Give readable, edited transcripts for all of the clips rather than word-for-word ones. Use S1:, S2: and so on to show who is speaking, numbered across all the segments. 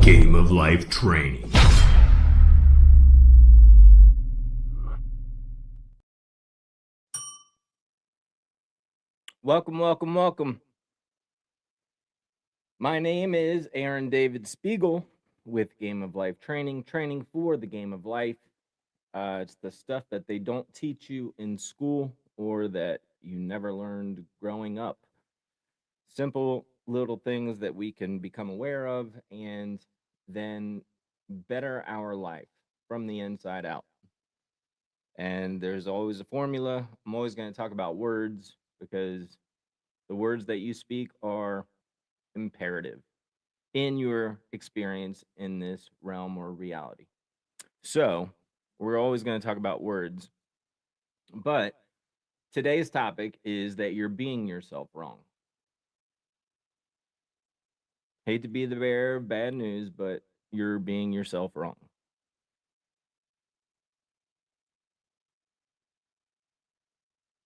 S1: Game of Life training.
S2: Welcome. My name is Aaron David Spiegel with Game of Life training for the game of life. It's the stuff that they don't teach you in school or that you never learned growing up. Simple little things that we can become aware of and then better our life from the inside out. And there's always a formula. I'm always going to talk about words because the words that you speak are imperative in your experience in this realm or reality. So, we're always going to talk about words, but today's topic is that you're being yourself wrong. Hate to be the bearer of bad news, but you're being yourself wrong.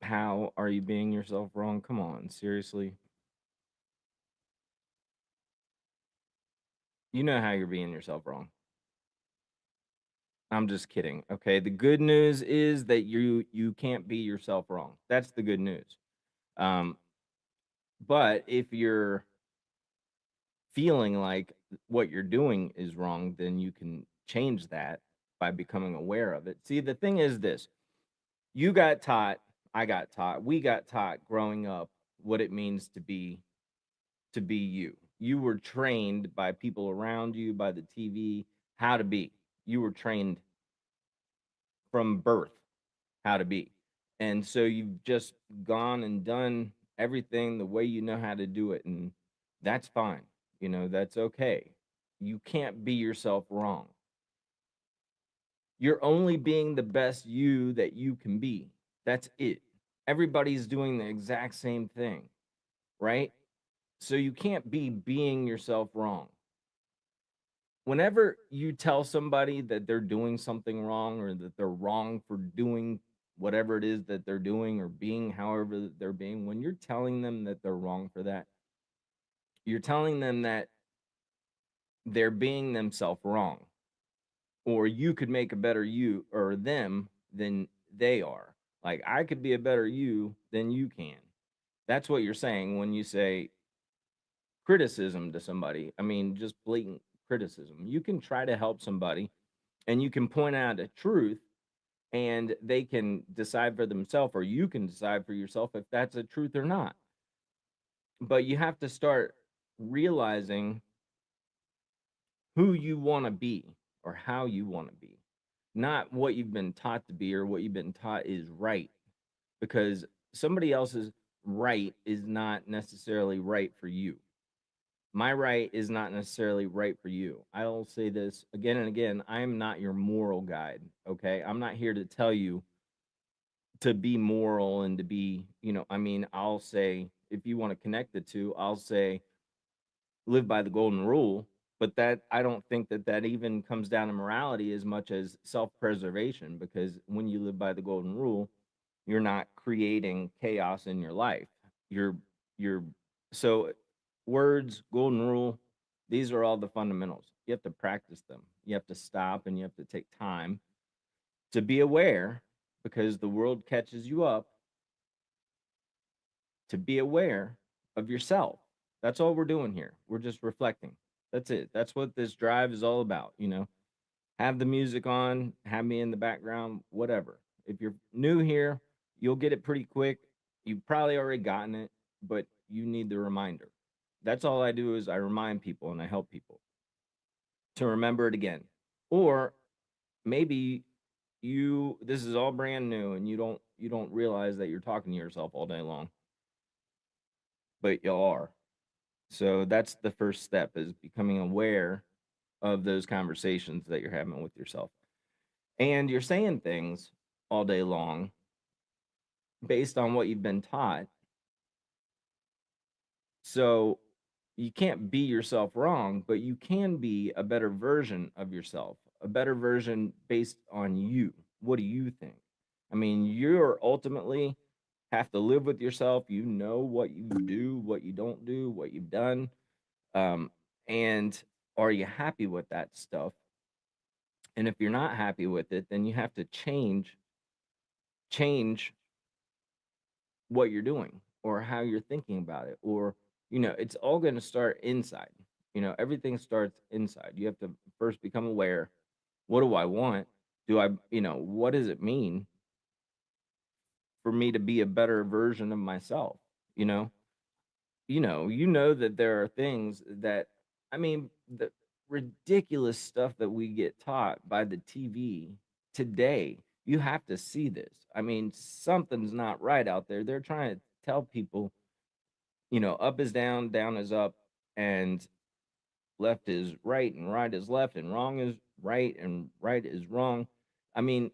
S2: How are you being yourself wrong? Come on, seriously. You know how you're being yourself wrong. I'm just kidding. Okay, the good news is that you can't be yourself wrong. That's the good news. Um, but if you're feeling like what you're doing is wrong, then you can change that by becoming aware of it. See, the thing is this: you got taught, I got taught, we got taught growing up what it means to be you. You were trained by people around you, by the TV, how to be. You were trained from birth how to be. And so you've just gone and done everything the way you know how to do it. And that's fine. That's okay. You can't be yourself wrong. You're only being the best you that you can be. That's it. Everybody's doing the exact same thing, right? So you can't be being yourself wrong. Whenever you tell somebody that they're doing something wrong or that they're wrong for doing whatever it is that they're doing or being however that they're being, when you're telling them that they're wrong for that, you're telling them that they're being themselves wrong, or you could make a better you or them than they are. Like, I could be a better you than you can. That's what you're saying when you say criticism to somebody. I mean, just blatant criticism. You can try to help somebody and you can point out a truth and they can decide for themselves, or you can decide for yourself if that's a truth or not. But you have to start realizing who you want to be or how you want to be, not what you've been taught to be or what you've been taught is right, because somebody else's right is not necessarily right for you. My right is not necessarily right for you. I'll say this again and again: I am not your moral guide. Okay, I'm not here to tell you to be moral and to be, I mean, I'll say, if you want to connect the two, I'll say live by the golden rule. But that, I don't think that that even comes down to morality as much as self-preservation, because when you live by the golden rule, you're not creating chaos in your life. You're so words, golden rule, these are all the fundamentals. You have to practice them. You have to stop and you have to take time to be aware, because the world catches you up, to be aware of yourself. That's all we're doing here. We're just reflecting. That's it. That's what this drive is all about. Have the music on, have me in the background, whatever. If you're new here, you'll get it pretty quick. You've probably already gotten it, but you need the reminder. That's all I do, is I remind people and I help people to remember it again. Or maybe this is all brand new and you don't realize that you're talking to yourself all day long, but you are. So that's the first step, is becoming aware of those conversations that you're having with yourself. And you're saying things all day long based on what you've been taught. So you can't be yourself wrong, but you can be a better version of yourself, a better version based on you. What do you think? I mean, you're ultimately have to live with yourself. You know what you do, what you don't do, what you've done. And Are you happy with that stuff? And if you're not happy with it, then you have to change what you're doing or how you're thinking about it. Or, it's all going to start inside. Everything starts inside. You have to first become aware. What do I want? What does it mean for me to be a better version of myself? You know, that there are things that, the ridiculous stuff that we get taught by the TV today. You have to see this. Something's not right out there. They're trying to tell people, up is down, down is up, and left is right, and right is left, and wrong is right, and right is wrong. I mean,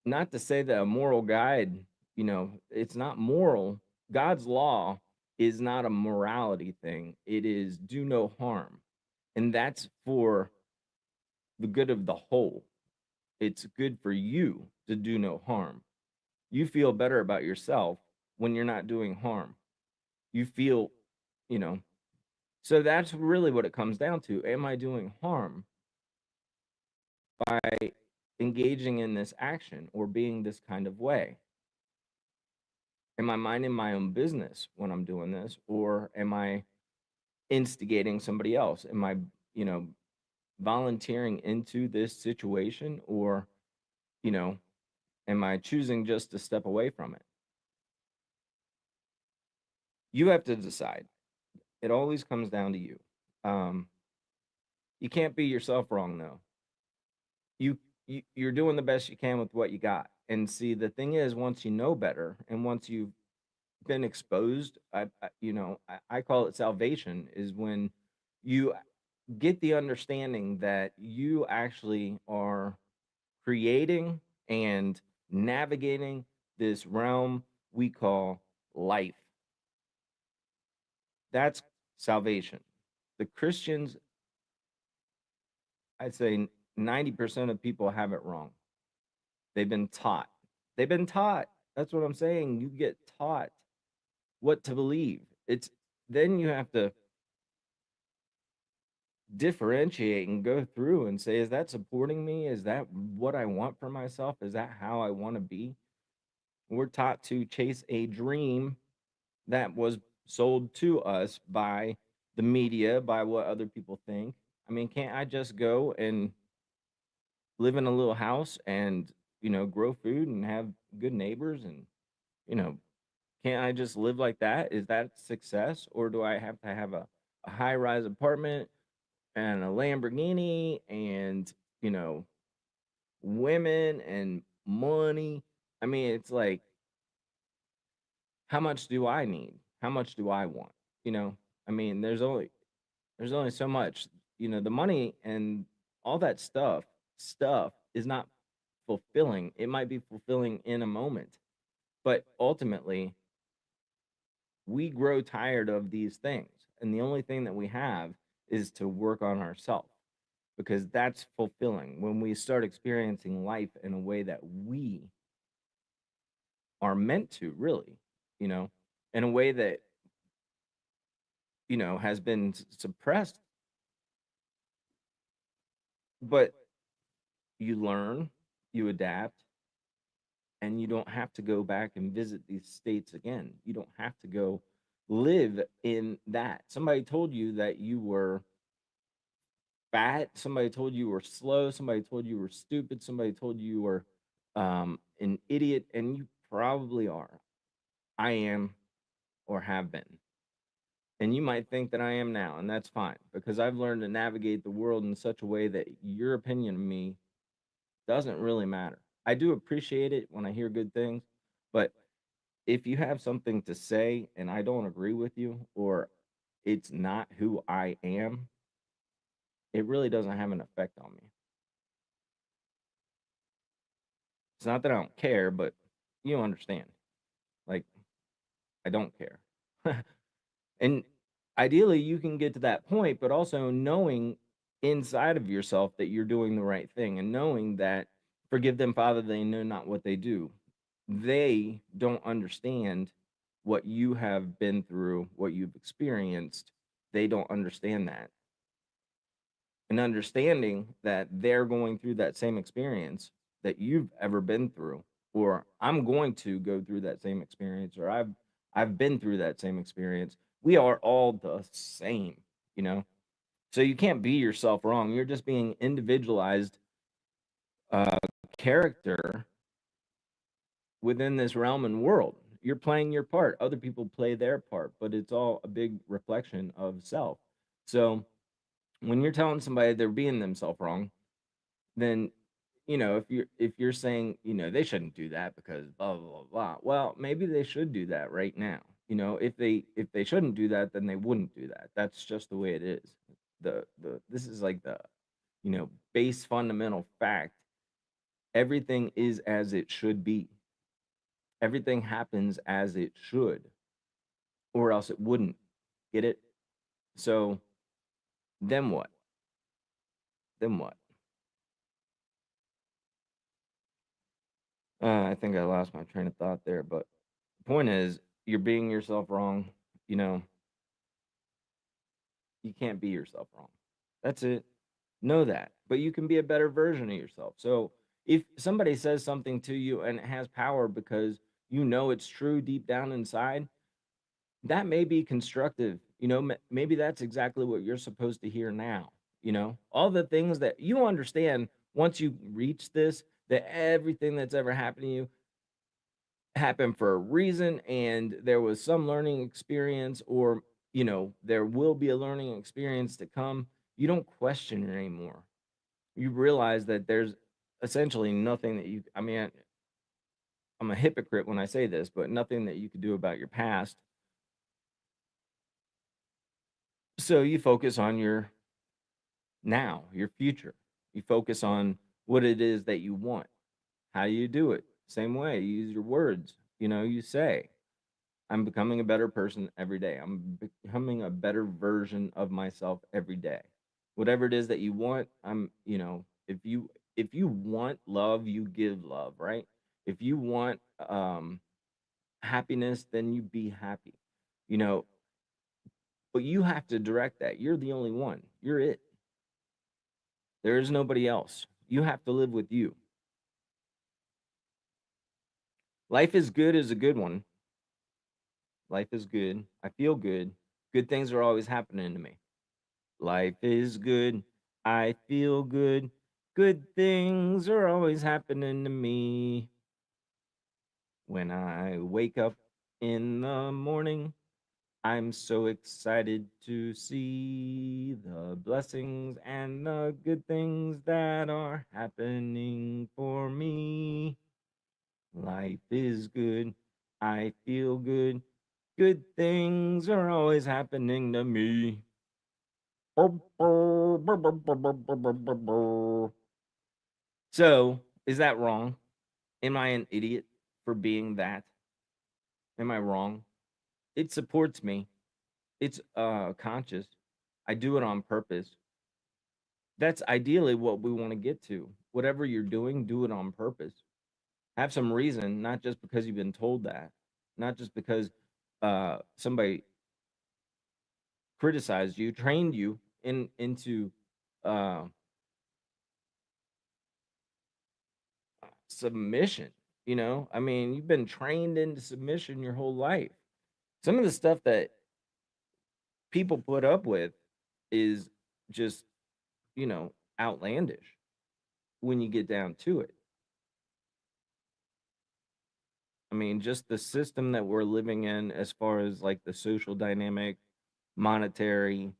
S2: not to say that a moral guide, it's not moral. God's law is not a morality thing. It is do no harm. And that's for the good of the whole. It's good for you to do no harm. You feel better about yourself when you're not doing harm. You feel, you know, so that's really what it comes down to. Am I doing harm by engaging in this action or being this kind of way? Am I minding my own business when I'm doing this, or am I instigating somebody else? Am I, you know, volunteering into this situation, or, you know, am I choosing just to step away from it? You have to decide. It always comes down to you. Um, you can't be yourself wrong though. You're doing the best you can with what you got. And see, the thing is, once you know better, and once you've been exposed, I call it salvation, is when you get the understanding that you actually are creating and navigating this realm we call life. That's salvation. The Christians, I'd say 90% of people have it wrong. They've been taught. They've been taught. That's what I'm saying. You get taught what to believe. It's then you have to differentiate and go through and say, is that supporting me? Is that what I want for myself? Is that how I want to be? We're taught to chase a dream that was sold to us by the media, by what other people think. Can't I just go and live in a little house and, grow food and have good neighbors, and, you know, can't I just live like that? Is that success? Or do I have to have a high rise apartment and a Lamborghini and, you know, women and money? It's like, how much do I need? How much do I want? You know, there's only so much. The money and all that stuff is not fulfilling. It might be fulfilling in a moment, but ultimately we grow tired of these things. And the only thing that we have is to work on ourselves, because that's fulfilling when we start experiencing life in a way that we are meant to, really, you know, in a way that, has been suppressed. But you learn, you adapt, and you don't have to go back and visit these states again. You don't have to go live in that. Somebody told you that you were fat, somebody told you were slow, somebody told you were stupid, somebody told you were an idiot, and you probably are. I am, or have been. And you might think that I am now, and that's fine, because I've learned to navigate the world in such a way that your opinion of me doesn't really matter. I do appreciate it when I hear good things, but if you have something to say and I don't agree with you, or it's not who I am, it really doesn't have an effect on me. It's not that I don't care, but you understand. Like, I don't care. And ideally, you can get to that point, but also knowing inside of yourself that you're doing the right thing, and knowing that, forgive them, Father, they know not what they do. They don't understand what you have been through, what you've experienced. They don't understand that. and understanding that they're going through that same experience that you've ever been through, or I'm going to go through that same experience, or I've been through that same experience. We are all the same, you know. So you can't be yourself wrong. You're just being individualized uh character within this realm and world. You're playing your part. Other people play their part, but it's all a big reflection of self. So when you're telling somebody they're being themselves wrong, then if you're saying they shouldn't do that because blah blah blah blah. Well, maybe they should do that right now. If they shouldn't do that, then they wouldn't do that. That's just the way it is. The This is like the base fundamental fact. Everything is as it should be. Everything happens as it should, or else it wouldn't. Get it? So then what? Then what? I think I lost my train of thought there, but the point is, you're being yourself wrong. You know, you can't be yourself wrong. That's it. Know that. But you can be a better version of yourself. So if somebody says something to you and it has power because it's true deep down inside, that may be constructive. Maybe that's exactly what you're supposed to hear now. All the things that you understand once you reach this, that everything that's ever happened to you happened for a reason, and there was some learning experience, or there will be a learning experience to come. You don't question it anymore. You realize that there's essentially nothing that I mean, I'm a hypocrite when I say this, but nothing that you could do about your past. So you focus on your now, your future. You focus on what it is that you want. How you do it? Same way. You use your words. You say, I'm becoming a better person every day. I'm becoming a better version of myself every day. Whatever it is that you want, if you want love, you give love, right? If you want happiness, then you be happy. You know, but you have to direct that. You're the only one. You're it. There is nobody else. You have to live with you. Life is good is a good one. Life is good. I feel good. Good things are always happening to me. Life is good. I feel good. Good things are always happening to me. When I wake up in the morning, I'm so excited to see the blessings and the good things that are happening for me. Life is good. I feel good. Good things are always happening to me. So, is that wrong? Am I an idiot for being that? Am I wrong? It supports me. It's conscious. I do it on purpose. That's ideally what we want to get to. Whatever you're doing, do it on purpose. Have some reason, not just because you've been told that, not just because somebody criticized you, trained you into uh, submission. I mean, you've been trained into submission your whole life. Some of the stuff that people put up with is just, outlandish when you get down to it. I mean, just the system that we're living in, as far as like the social dynamic, monetary,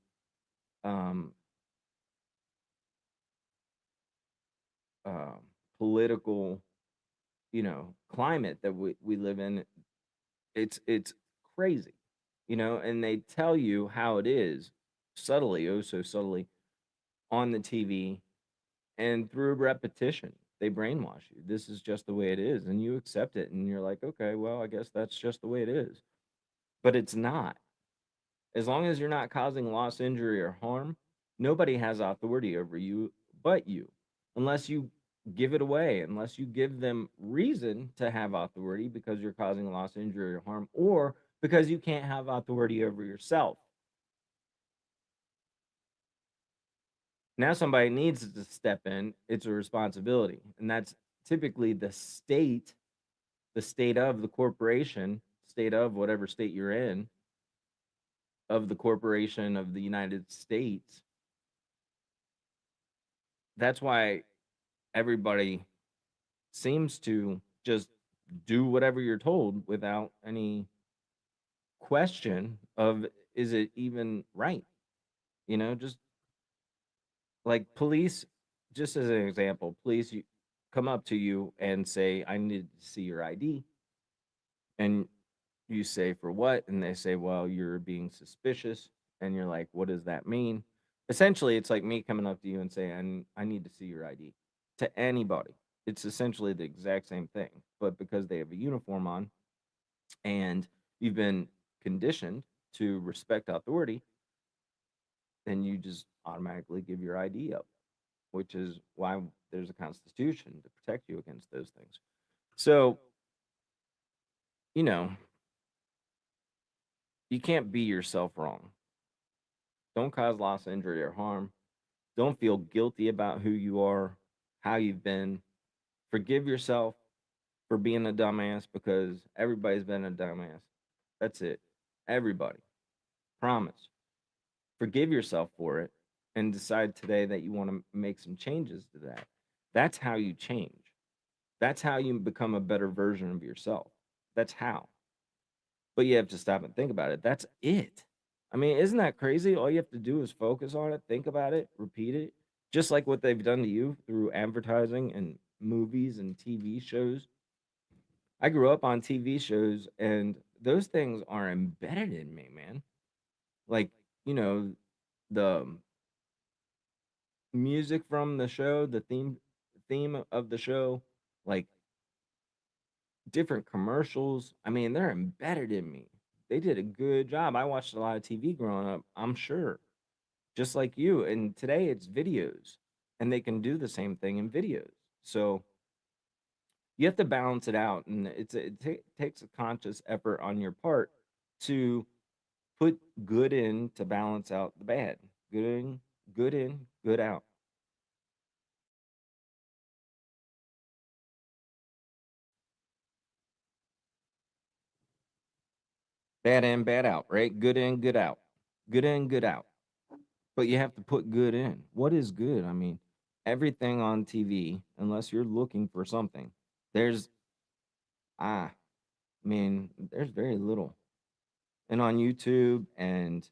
S2: um, um, political, climate that we live in, it's crazy, and they tell you how it is subtly, oh so subtly, on the TV, and through repetition. They brainwash you. This is just the way it is, and you accept it, and you're like, okay, well, I guess that's just the way it is. But it's not. As long as you're not causing loss, injury, or harm, nobody has authority over you but you, unless you give it away, unless you give them reason to have authority because you're causing loss, injury, or harm, or because you can't have authority over yourself. Now somebody needs to step in. It's a responsibility, and that's typically the state of the corporation, state of whatever state you're in, of the corporation of the United States. That's why everybody seems to just do whatever you're told without any question of, is it even right? Just like police, just as an example, police come up to you and say, I need to see your ID. And you say, for what? And they say, well, you're being suspicious. And you're like, what does that mean? Essentially, it's like me coming up to you and saying, I need to see your ID to anybody. It's essentially the exact same thing. But because they have a uniform on and you've been conditioned to respect authority, then you just automatically give your ID up, which is why there's a constitution to protect you against those things. So, you know, you can't be yourself wrong. Don't cause loss, injury, or harm. Don't feel guilty about who you are, how you've been. Forgive yourself for being a dumbass because everybody's been a dumbass. That's it. Everybody. Promise. Forgive yourself for it and decide today that you want to make some changes to that. That's how you change. That's how you become a better version of yourself. That's how. But you have to stop and think about it. That's it. I mean, isn't that crazy? All you have to do is focus on it, think about it, repeat it, just like what they've done to you through advertising and movies and TV shows. I grew up on TV shows, and those things are embedded in me, man. Like, you know, the music from the show, the theme of the show, like different commercials. I mean, they're embedded in me. They did a good job. I watched a lot of TV growing up, I'm sure, just like you. And today it's videos, and they can do the same thing in videos. So you have to balance it out, and takes a conscious effort on your part to put good in to balance out the bad. Good in, good out. Bad in, bad out, right? Good in, good out. Good in, good out. But you have to put good in. What is good? I mean, everything on TV, unless you're looking for something, there's I mean, there's very little. And on YouTube and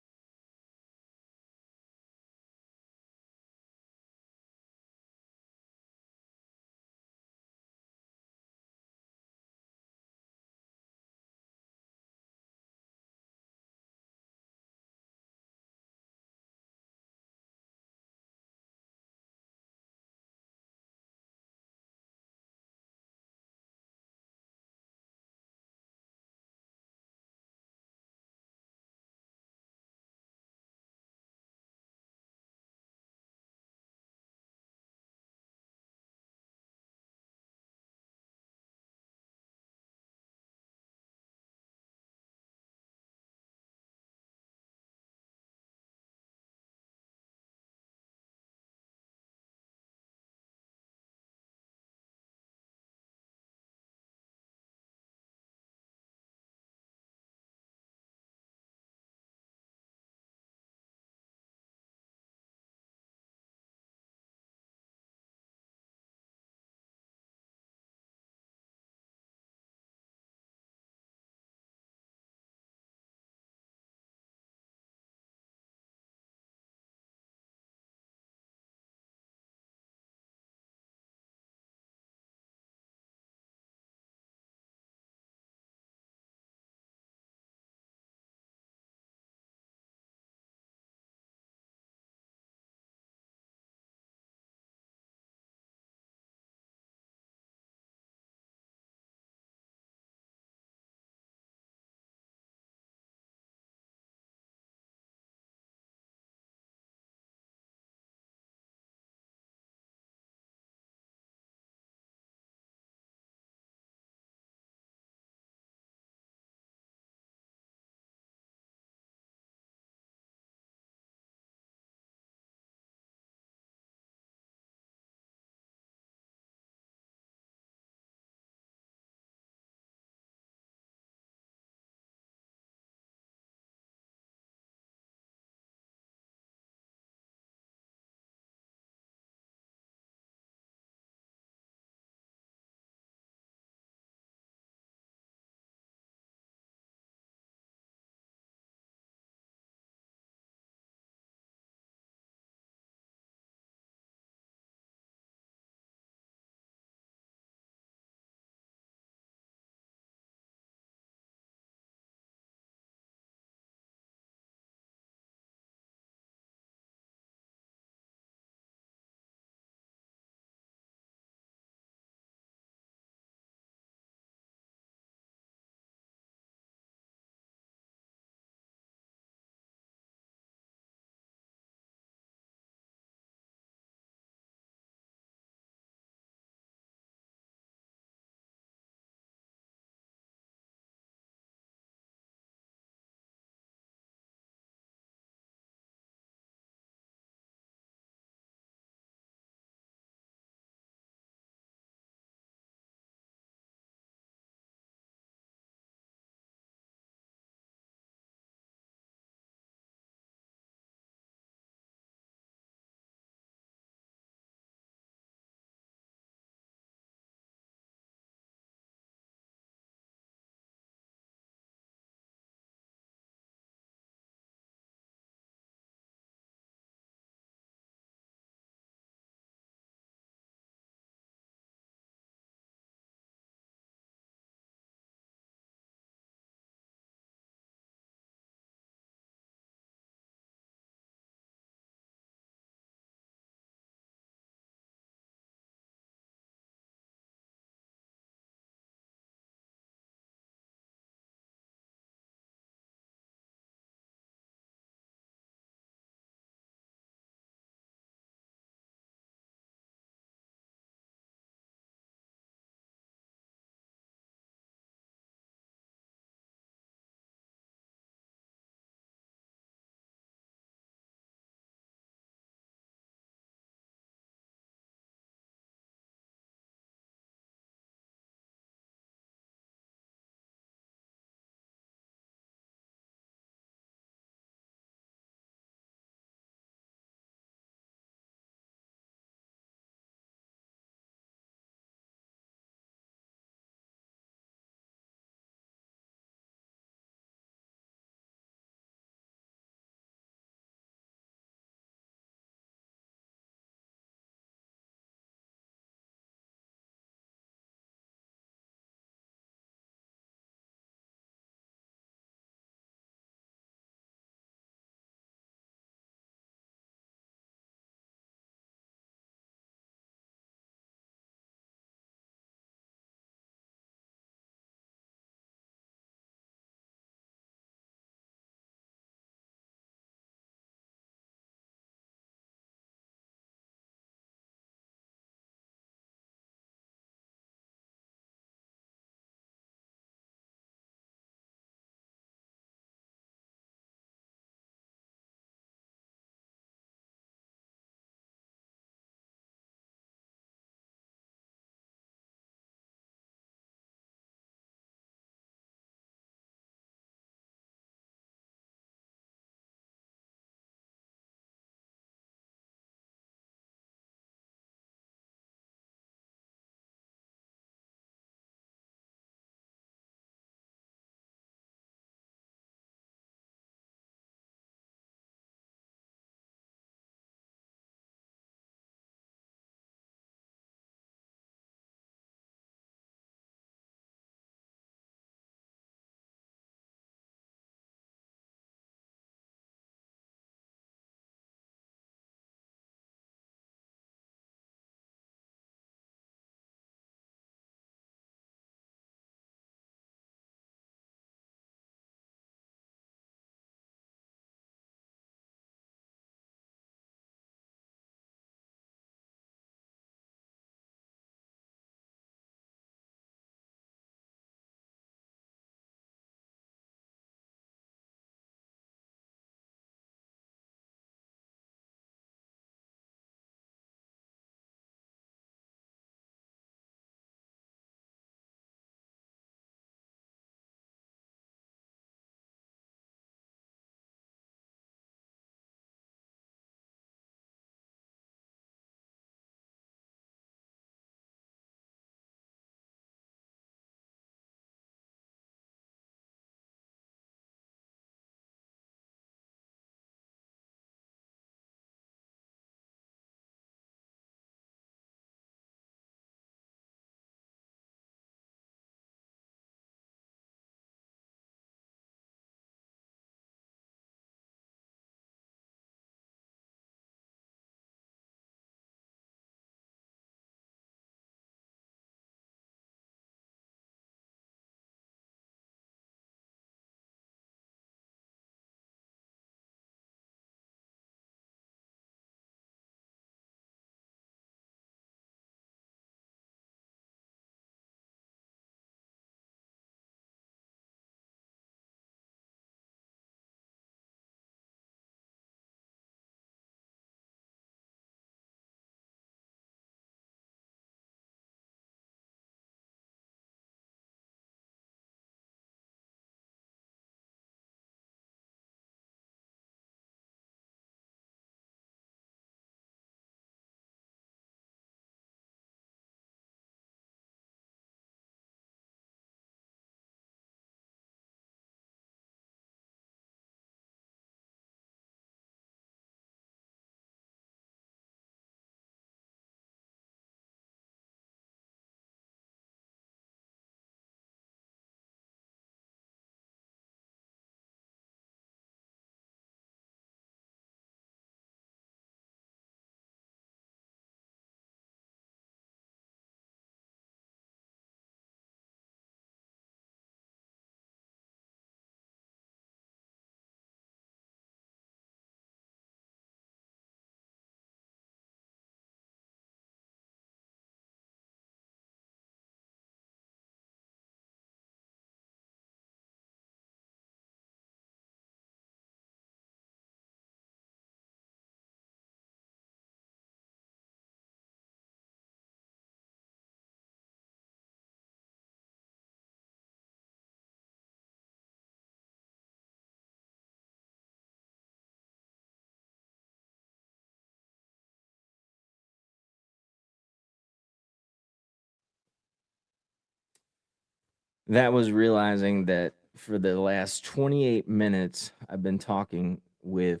S2: That was realizing that for the last 28 minutes, I've been talking with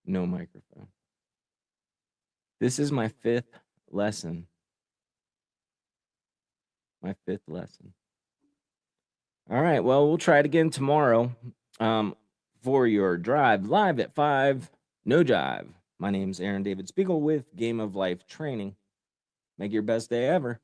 S2: no microphone. This is my fifth lesson. My fifth lesson. All right. Well, we'll try it again tomorrow. For your drive live at 5, no jive. My name's Aaron David Spiegel with Game of Life Training. Make your best day ever.